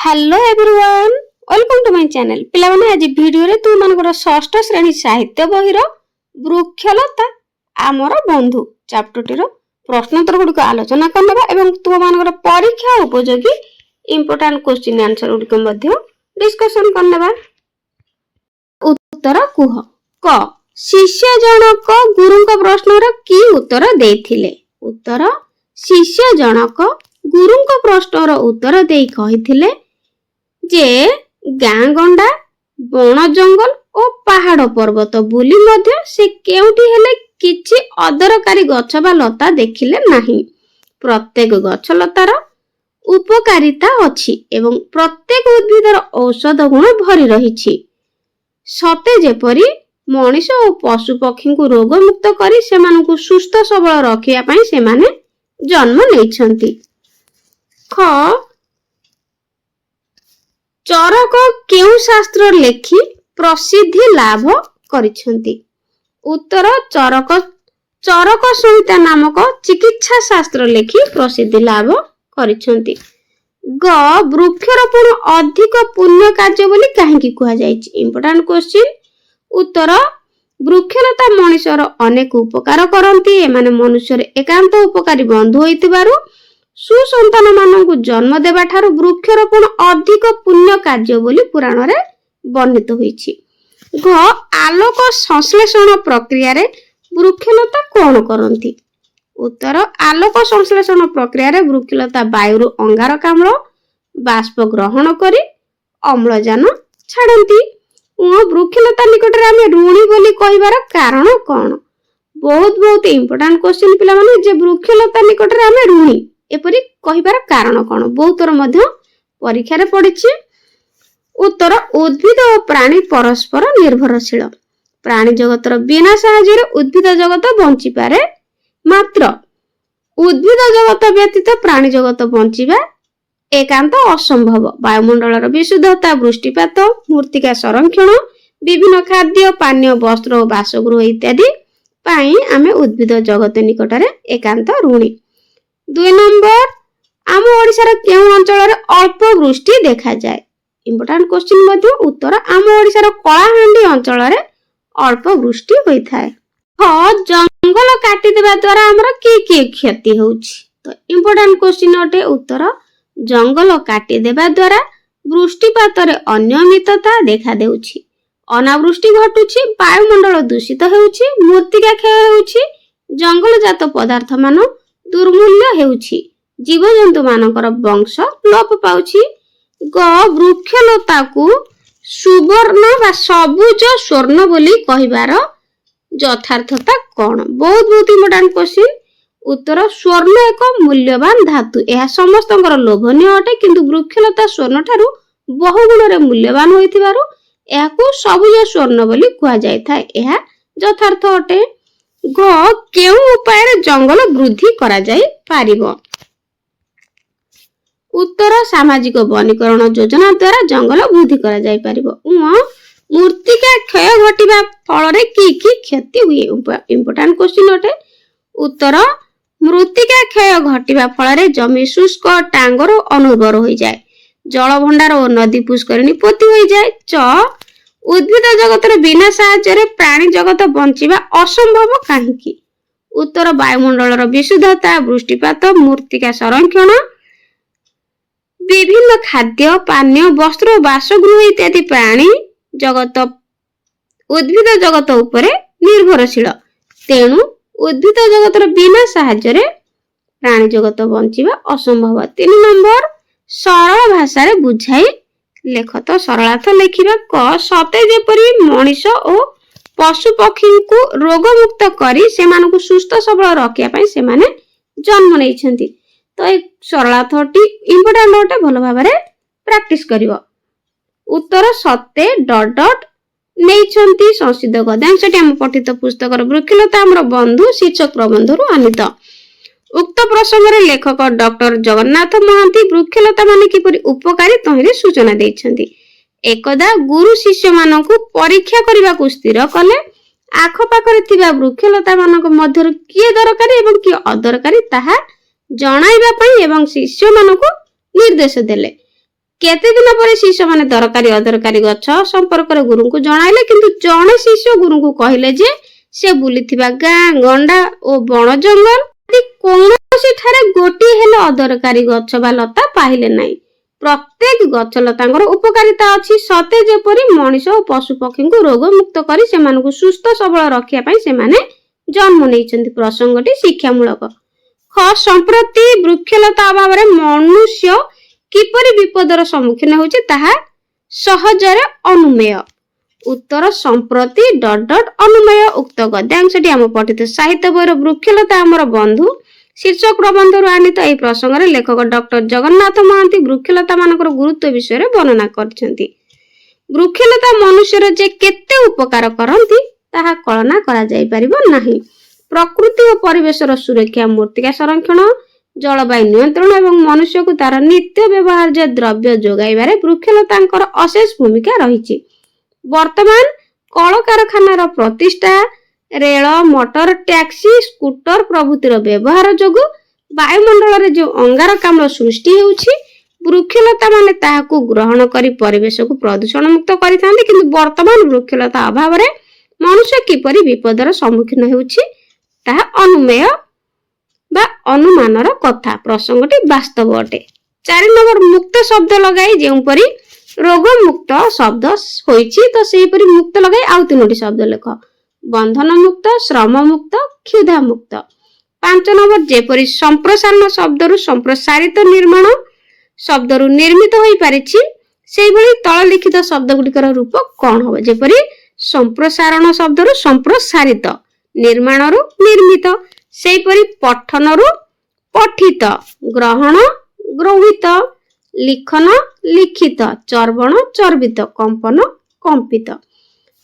Hello everyone, welcome to my channel. पिला माने आज वीडियो रे तुम मानकर षष्ठ श्रेणी साहित्य बहिर वृक्षलता आमर बंधु चैप्टर टीर प्रश्नोत्तर गुड़िक आलोचना करनेबा एवं तुम मानकर परीक्षा उपयोगी इंपोर्टेंट क्वेश्चन आंसर गुड़िक डिस्कशन करनेबा। उत्तर कुह। क शिष्य जनक गुरुଙ୍କ प्रश्नर की उत्तर देथिले? उत्तर शिष्य जनक गुरुଙ୍କ प्रश्नर उत्तर देई कहिथिले जे गाँ गंडा बण जंगल और पहाड़ पर्वत बुली मध्य से केउटी हेले किछि अदरकारी गछ बा लता देखिले नाही। प्रत्येक गछ लतार उपकारिता अछि एवं प्रत्येक उद्भिदर औषध गुण भरी रहिछि। सते जेपरि मनीष और पशु पक्षी को रोग मुक्त करी सेमानकु सुस्थ सबल रखिया पई सेमाने जन्म नेइछंती। ख चरक केउ शास्त्र लेखि प्रसिद्धि लाभ करिछंती? उत्तर चरक संहिता नामक चिकित्सा शास्त्र लेखि प्रसिद्धि लाभ करिछंती। ग वृक्षरोपण अधिक पुण्य कार्य बोली काहेकि कुहा जायछि? Important question. उत्तर वृक्षलता मनुष्यर अनेक उपकार करती। एमाने मनुष्यर एकांत उपकारी बंधु होइतिबारु सुसंतान मानकु जन्म देबा ठारू वृक्षरोपण अधिक पुण्य कार्य बोली पुराण रे वर्णित होइछि। घ आलोक संश्लेषण प्रक्रिया रे वृक्षलता कोन करंती? उत्तर आलोक संश्लेषण प्रक्रिया रे वृक्षलता वायुरु अंगारकाम्ल बाष्प ग्रहण करी अम्लजान छाड़ती। वृक्षलता निकट रे आमे ऋणी बोली कहिबार कारण कोन? बहुत इंपोर्टेंट क्वेश्चन पिला माने जे वृक्षलता निकट रे आमे ऋणी एपरि कहिबार कारण कोन? बहुत थर मध्य परीक्षा रे पडिछि। उत्तर उद्भिद और प्राणी परस्पर निर्भरशील। प्राणी जगतर बिना सहाय्य रे उद्भिद जगत बंची पारे, मात्र उद्भिद जगत व्यतीत प्राणी जगत बंचिबा एकांत असंभव। वायुमंडलर विशुद्धता, वृष्टिपात, मूर्तिका संरक्षण, विभिन्न खाद्य पानीय वस्त्र और बासगृह इत्यादि पाई आमे उद्भिद जगत निकटरे एकांत ऋणी। 2 नंबर आम ओडिशार केउ अंचल रे अल्प वृष्टि देखा जाए? इंपोर्टेंट क्वेश्चन मध्य। उत्तर आम ओडिशार कलाहांडी अंचल रे अल्प वृष्टि होई थाए। जंगल काटी देबा द्वारा हमर की क्षति होउछि? तो इंपोर्टेंट क्वेश्चन अटे। उत्तर जंगल काटी देबा द्वारा वृष्टिपात रे अनियमितता देखा देउछि, अनावृष्टि घटुछि, वायुमंडल दूषित हेउछि, मूर्तिका क्षय हेउछि, जंगलजात पदार्थ मान दुर्मूल्य हेउछि, जीवजंतु मानकर वंश लोप पाउछि। ग वृक्षलता को सुवर्ण बा सबुज स्वर्ण बोली कहिबार यथार्थता कोन? बहुत इंपोर्टेंट क्वेश्चन। उत्तर स्वर्ण एक मूल्यवान धातु, यह समस्तंकर लोभनीय अटे, किंतु वृक्षलता स्वर्ण ठारू बहु गुण रे मूल्यवान होइथिबारु एहाकू सबुज स्वर्ण बोली कुहा जाय थाए, एहा यथार्थ अटे। ग केउ उपाय रे जंगल वृद्धि करा जाय पारिबो? उत्तर सामाजिक वनीकरण योजना द्वारा जंगल वृद्धि करा जाय पारिबो। मूर्तिका क्षय घटिबा फल रे की क्षति हुए? इंपोर्टेंट क्वेश्चन अटे। उत्तर मृत्तिका क्षय घटिबा फल रे जमी शुष्क, टांगर अनुर्वर होई जाय, जल भंडार और नदी पुष्करिणी पोती होई जाय। च उद्भिद जगत रे बिना सहाय्य रे प्राणी जगत बंचिबा असंभव काहेकि? उत्तर वायुमंडलर विशुद्धता, वृष्टिपात, मूर्तिका संरक्षण, विभिन्न खाद्य पानीय वस्त्र बासगृह इत्यादि प्राणी जगत उद्भिद जगत उपरे निर्भरशील। तेणु उद्भिद जगतर बिना सहाय्य रे प्राणी जगत बंचिबा असंभव। 3 नंबर सरल भाषा रे बुझाई लेख। तो सरलार्थ लेखिबा। क सते जेपरि मनीष और पशु पक्षी को रोग मुक्त करी सेमानकु सुस्थ सबल रखिया पई सेमाने जन्म नेइछंती। तो एक सरलार्थटी इंपोर्टेंट नोट भलो भाबरे प्रैक्टिस करिवो। उत्तर सते डॉट डॉट नेइछंती संसिद्ध गद्यांशटी हम पठित पुस्तकर वृक्षलता हमर बंधु शीर्षक प्रबंधरु आनित। उक्त प्रसंग रे लेखक डॉक्टर जगन्नाथ महांती वृक्षलता माने किपरि उपकारी तहिरे सूचना दैछंती। एकदा गुरु शिष्य मानकु परीक्षा करिबा को स्थिर कले। आखपाखरे थिबा वृक्षलता मानक मध्यरु किए दरकारी एवं किए अदरकारी ताहा जणाइबा पई एवं शिष्य मानकु निर्देश देले। केते दिन पर शिष्य माने दरकारी अदरकारी गछ संपर्क रे गुरु को जणाइले किंतु जणे शिष्य गुरु को कहिले जे से बुलिथिबा गाँ गंडा ओ बण जंगल कौनसी ठारे गोटी हेले अदरकारी गछ बा लता पाइले नाही। प्रत्येक गछ लतांगर उपकारिता अछि सते जेपरि मनुष्य और पशु पक्षी को रोग मुक्त करी सेमानकु सुस्थ सबल रखिया पई सेमाने जन्म नैचंती। प्रसंगटी शिक्षामूलक। ख संप्रति वृक्षलता अभाव रे मनुष्य किपरि विपदर सम्मुखीन होउचे ताहा सहजरे अनुमेय। उत्तर संप्रति ... अनुमेय। उक्त गद्यांशटी आम पठित साहित्य बहिर वृक्षलता आमर बंधु शीर्षक प्रबंधर आनीत एही प्रसंग लेखक डॉक्टर जगन्नाथ महांती वृक्षलता मानकर गुरुत्व विषय वर्णना करछंती। वृक्षलता मनुष्यर जे केते उपकार करंती ताहा कल्पना करा जाई परिबो नाही। प्रकृति और परिवेशर सुरक्षा, मूर्तिका संरक्षण, जलवायु नियंत्रण एवं मनुष्य को तार नित्य व्यवहार्य द्रव्य जोगाइबारे वृक्षलतांकर अशेष भूमिका रहिछि। वर्तमान कल कारखानार प्रतिष्ठा, रेल मोटर टैक्सी स्कूटर प्रभृतिर व्यवहार जोगु वायुमंडल जो अंगारकाम्ल सृष्टि हेउछि वृक्षलता माने ताहाकु ग्रहण करी परिवेश को प्रदूषण मुक्त करिथांती। किंतु वर्तमान वृक्षलता अभाव रे मनुष्य किपरि विपदर सम्मुखीन हेउछि ताहा अनुमेय बा अनुमानर कथा। प्रसंगटी वास्तव अटे। 4 नंबर मुक्त शब्द लगाई जेउपरि रोग मुक्त शब्द होइछि तो सेहीपरि मुक्त लगाई आउ 3टी शब्द लेख। बंधन मुक्त, श्रम मुक्त, क्षुधा मुक्त। 5 नंबर जेपरि संप्रसारण शब्दरु संप्रसारित, निर्माण शब्दरु निर्मित होई पारिछि सेही भली तळ लिखित शब्द गुडिकर रूप कोन होबो। जेपरि संप्रसारण शब्दरु संप्रसारित, निर्माणरु निर्मित, सेहीपरि पठनरु पठित, ग्रहण ग्रहित, लिखन लिखित, चर्वण चर्वित, कंपन कंपित।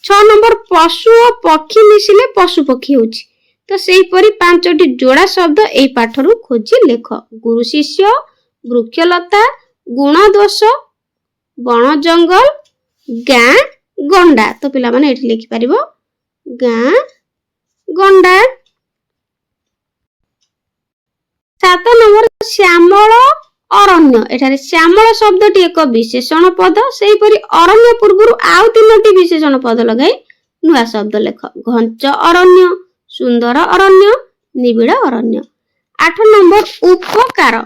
6 नंबर पशु और पक्षी मिसिले पशु पक्षी होछि तो सेहीपरि 5टी जोड़ा शब्द एई पाठरु खोजी लेख। गुरु शिष्य, वृक्षलता, गुण दोष, बण जंगल, गाँ गंडा। तो पिला माने एठी लिखि परिबो गाँ गंडा। 7 नंबर श्यामल अरण्य। एठारे श्यामल शब्दटी एक विशेषण पद सेहीपरि अरण्य पूर्वरु आउ 3टी विशेषण पद लगाई नुआ शब्द लेख। घंच अरण्य, सुंदर अरण्य, निबिड़ अरण्य। 8 नंबर उपकार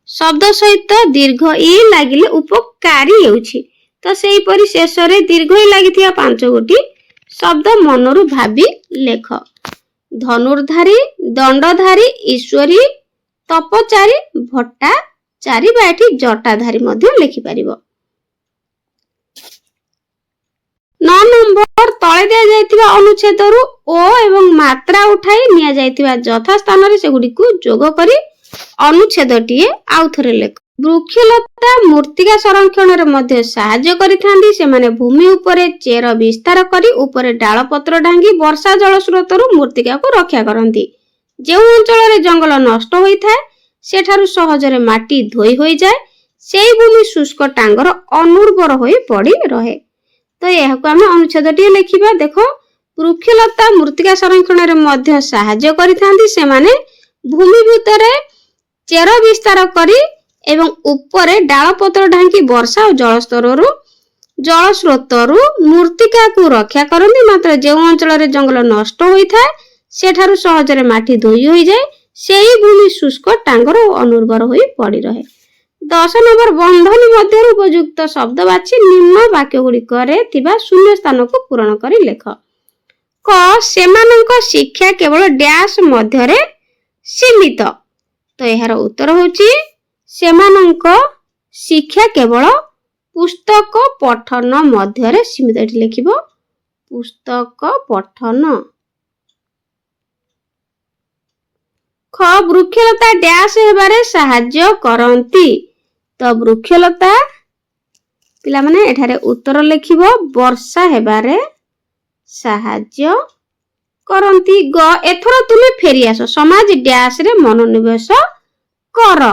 शब्द सहित दीर्घ ई लागिले उपकारी हेउछि तो सेहीपरि शेष रे दीर्घ ई लागिथिया 5 गोटी शब्द मनरु भाबी लेख। धनुर्धारी, दंडधारी, ईश्वरी, तपचारी, भट्टा चारि बाठी जटाधारी मध्य लिखि परिबो। 9 नंबर तळे दिया जायतिबा अनुच्छेदरु ओ एवं मात्रा उठाई निया जायतिबा यथा स्थान रे सेगुडी को जोग करी अनुच्छेदटीए आउथरे लेख। वृक्षलता मूर्तिका संरक्षण रे मध्य सहाय्य करिथांदी। से माने भूमि उपरे चेर विस्तार करी उपरे डाल पत्र ढांगी वर्षा जल स्रोतरु मूर्तिका को रक्षा करंती। जेउ अंचल रे जंगल नष्ट होई थाए सेठारु सहजरे माटी धोई होई जाए सेई भूमि शुष्क टांगर अनुर्वर होई पड़ी रहे। तो यह को हम अनुच्छेदटी लिखिबा। देखो वृक्षलता मूर्तिका संरक्षण रे मध्य सहाय्य करिथांदी। से माने भूमि भितरे चेर विस्तार करी एवं ऊपरे डाल पत्र ढांकी वर्षा और जल स्रोतरु मूर्तिका को रक्षा करंदी। मात्र जे अंचल रे जंगल नष्ट होई थाए सेठारु सहजरे माटी धोई होई जाए सेही भूमि शुष्क टांगर और अनुर्वर होई पड़ी रहे। 10 नंबर बंधनी मध्य उपयुक्त शब्द बाछि निम्न वाक्य गुड़िक शून्य स्थान को पूरण करी लेख। क सेमानंक शिक्षा केवल डैश मध्यरे सीमित। तो यार उत्तर होची सेमानंक शिक्षा केवल पुस्तक पठन मध्यरे सीमित। एठी लिखिबो पुस्तक पठन। ख वृक्षलता डैश हेबारे सहाय्य करंती। तो वृक्षलता पिला माने एठारे उत्तर लिखिबो वर्षा हेबारे सहाय्य करंती। ग एथरो तुमे फेरी आसो समाज डैश रे मनोनिवेश कर।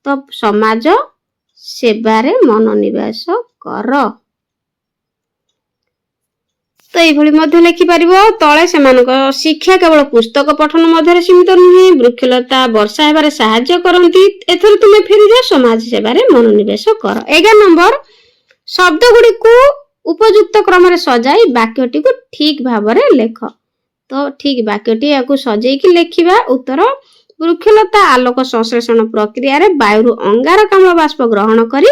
तो समाज सेबारे मनोनिवेश कर। तो ये मध्य लिखि पारिबो तळे सेमानक शिक्षा केवल पुस्तक पठन मध्यरे सीमित नुहे। वृक्षलता वर्षा हेबारे सहाय्य करंती। एथरो तुमे फेरी जा समाज सेबारे मनोनिवेश कर। 11 नंबर शब्द गुडी को उपयुक्त क्रम रे सजाई वाक्यटी को ठीक भाबरे लेख। तो ठीक वाक्यटी याकू सजेई की लेखिबा। उत्तर वृक्षलता आलोक संश्लेषण प्रक्रिया रे वायु अंगारकाम्ल बाष्प ग्रहण करी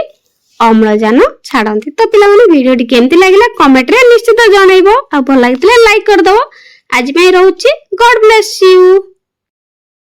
अम्लजान छाड़ती। तो पिला माने वीडियोटी केमती लागिला कमेंट रे निश्चित जनइबो आ भल लागितले लाइक कर दबो। आज पई रहउची गॉड ब्लेस यू।